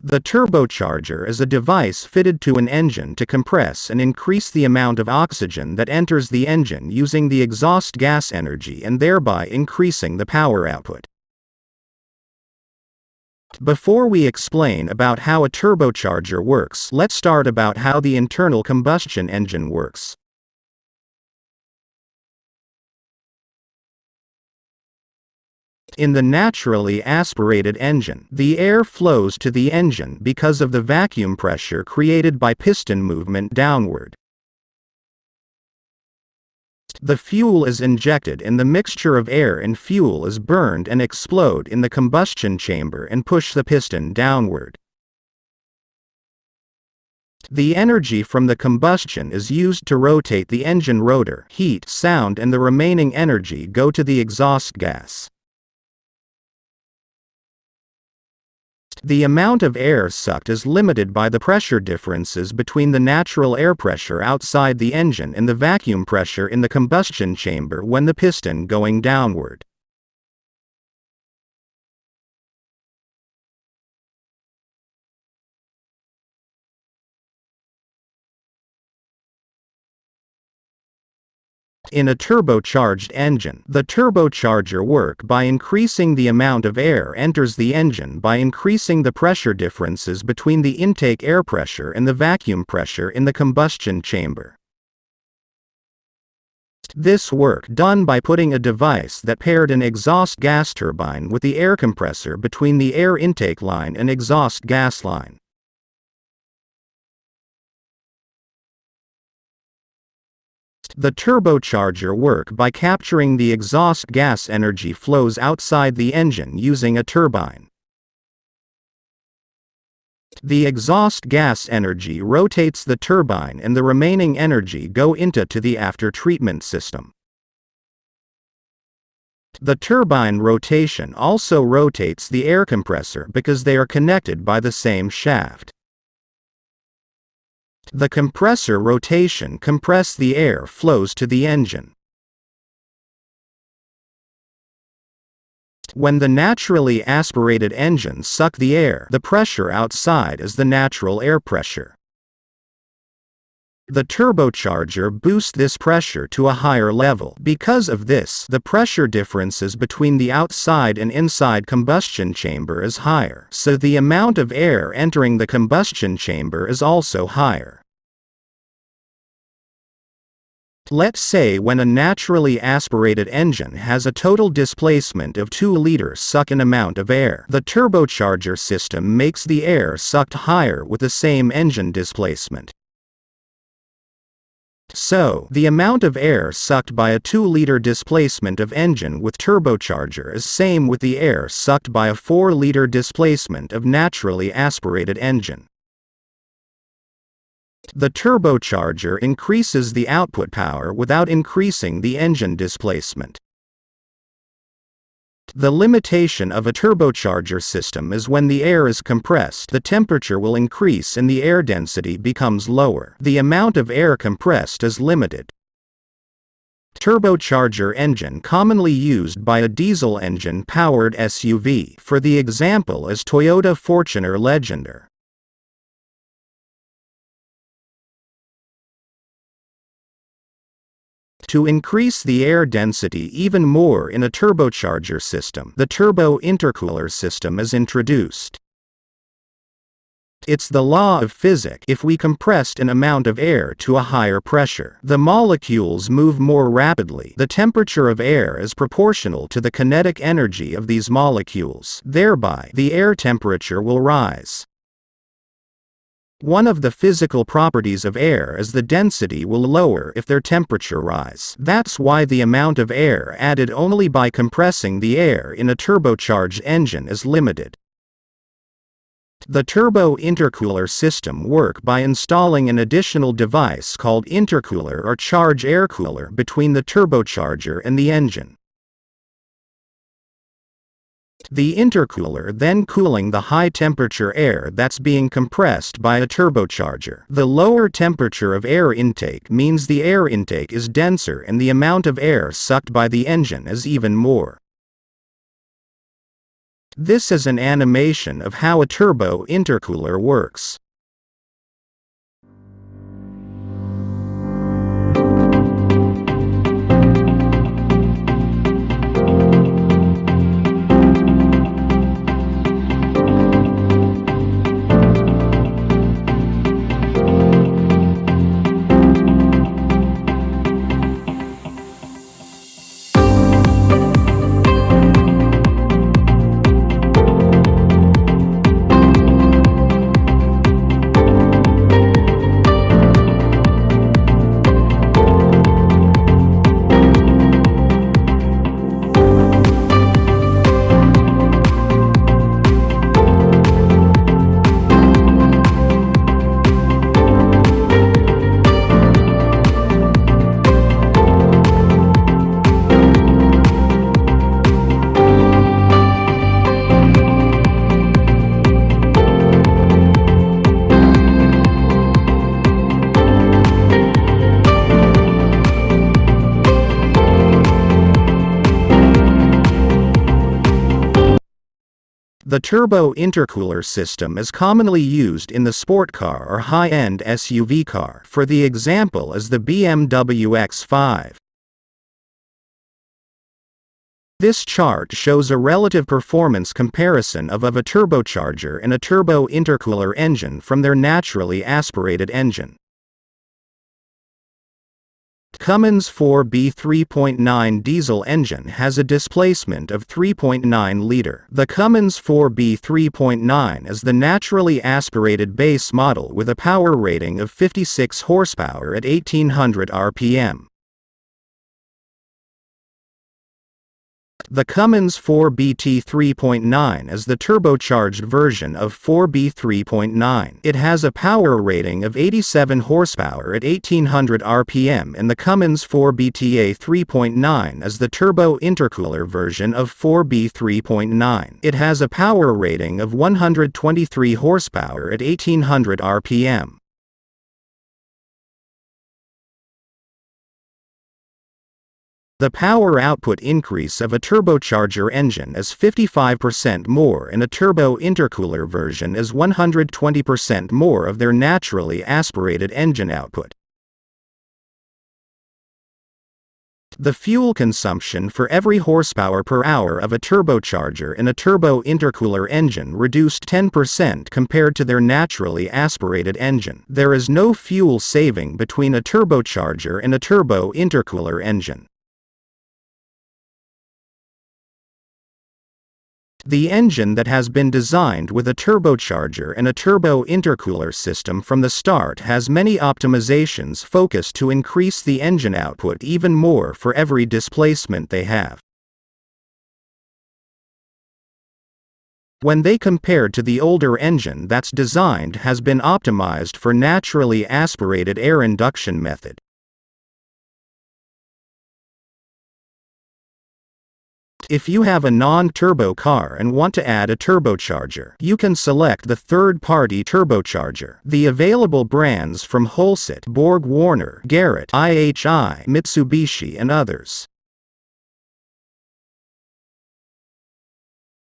The turbocharger is a device fitted to an engine to compress and increase the amount of oxygen that enters the engine using the exhaust gas energy and thereby increasing the power output. Before we explain about how a turbocharger works, let's start about how the internal combustion engine works. In the naturally aspirated engine, the air flows to the engine because of the vacuum pressure created by piston movement downward. The fuel is injected and the mixture of air and fuel is burned and explode in the combustion chamber and push the piston downward. The energy from the combustion is used to rotate the engine rotor, heat, sound, and the remaining energy go to the exhaust gas. The amount of air sucked is limited by the pressure differences between the natural air pressure outside the engine and the vacuum pressure in the combustion chamber when the piston going downward. In a turbocharged engine, the turbocharger works by increasing the amount of air enters the engine by increasing the pressure differences between the intake air pressure and the vacuum pressure in the combustion chamber. This work done by putting a device that paired an exhaust gas turbine with the air compressor between the air intake line and exhaust gas line. The turbocharger works by capturing the exhaust gas energy flows outside the engine using a turbine. The exhaust gas energy rotates the turbine and the remaining energy go into the after-treatment system. The turbine rotation also rotates the air compressor because they are connected by the same shaft. The compressor rotation compress the air flows to the engine. When the naturally aspirated engine suck the air, the pressure outside is the natural air pressure. The turbocharger boosts this pressure to a higher level. Because of this, the pressure differences between the outside and inside combustion chamber is higher, so the amount of air entering the combustion chamber is also higher. Let's say when a naturally aspirated engine has a total displacement of 2 liters sucked amount of air, the turbocharger system makes the air sucked higher with the same engine displacement. So, the amount of air sucked by a 2-liter displacement of engine with turbocharger is same with the air sucked by a 4-liter displacement of naturally aspirated engine. The turbocharger increases the output power without increasing the engine displacement. The limitation of a turbocharger system is when the air is compressed, the temperature will increase and the air density becomes lower. The amount of air compressed is limited. Turbocharger engine commonly used by a diesel engine powered SUV. For the example is Toyota Fortuner Legender. To increase the air density even more in a turbocharger system, the turbo intercooler system is introduced. It's the law of physics. If we compressed an amount of air to a higher pressure, the molecules move more rapidly. The temperature of air is proportional to the kinetic energy of these molecules. Thereby, the air temperature will rise. One of the physical properties of air is the density will lower if their temperature rise. That's why the amount of air added only by compressing the air in a turbocharged engine is limited. The turbo intercooler system works by installing an additional device called intercooler or charge air cooler between the turbocharger and the engine. The intercooler then cooling the high-temperature air that's being compressed by a turbocharger. The lower temperature of air intake means the air intake is denser and the amount of air sucked by the engine is even more. This is an animation of how a turbo intercooler works. The turbo intercooler system is commonly used in the sport car or high-end SUV car. For the example is the BMW X5. This chart shows a relative performance comparison of a turbocharger and a turbo intercooler engine from their naturally aspirated engine. Cummins 4B 3.9 diesel engine has a displacement of 3.9 liter. The Cummins 4B 3.9 is the naturally aspirated base model with a power rating of 56 horsepower at 1800 RPM. The Cummins 4BT 3.9 is the turbocharged version of 4B 3.9. It has a power rating of 87 horsepower at 1800 RPM, and the Cummins 4BTA 3.9 is the turbo intercooler version of 4B 3.9. It has a power rating of 123 horsepower at 1800 RPM. The power output increase of a turbocharger engine is 55% more and a turbo intercooler version is 120% more of their naturally aspirated engine output. The fuel consumption for every horsepower per hour of a turbocharger in a turbo intercooler engine reduced 10% compared to their naturally aspirated engine. There is no fuel saving between a turbocharger and a turbo intercooler engine. The engine that has been designed with a turbocharger and a turbo intercooler system from the start has many optimizations focused to increase the engine output even more for every displacement they have. When they compared to the older engine that's designed has been optimized for naturally aspirated air induction method. If you have a non-turbo car and want to add a turbocharger, you can select the third-party turbocharger. The available brands from Holset, Borg Warner, Garrett, IHI, Mitsubishi and others.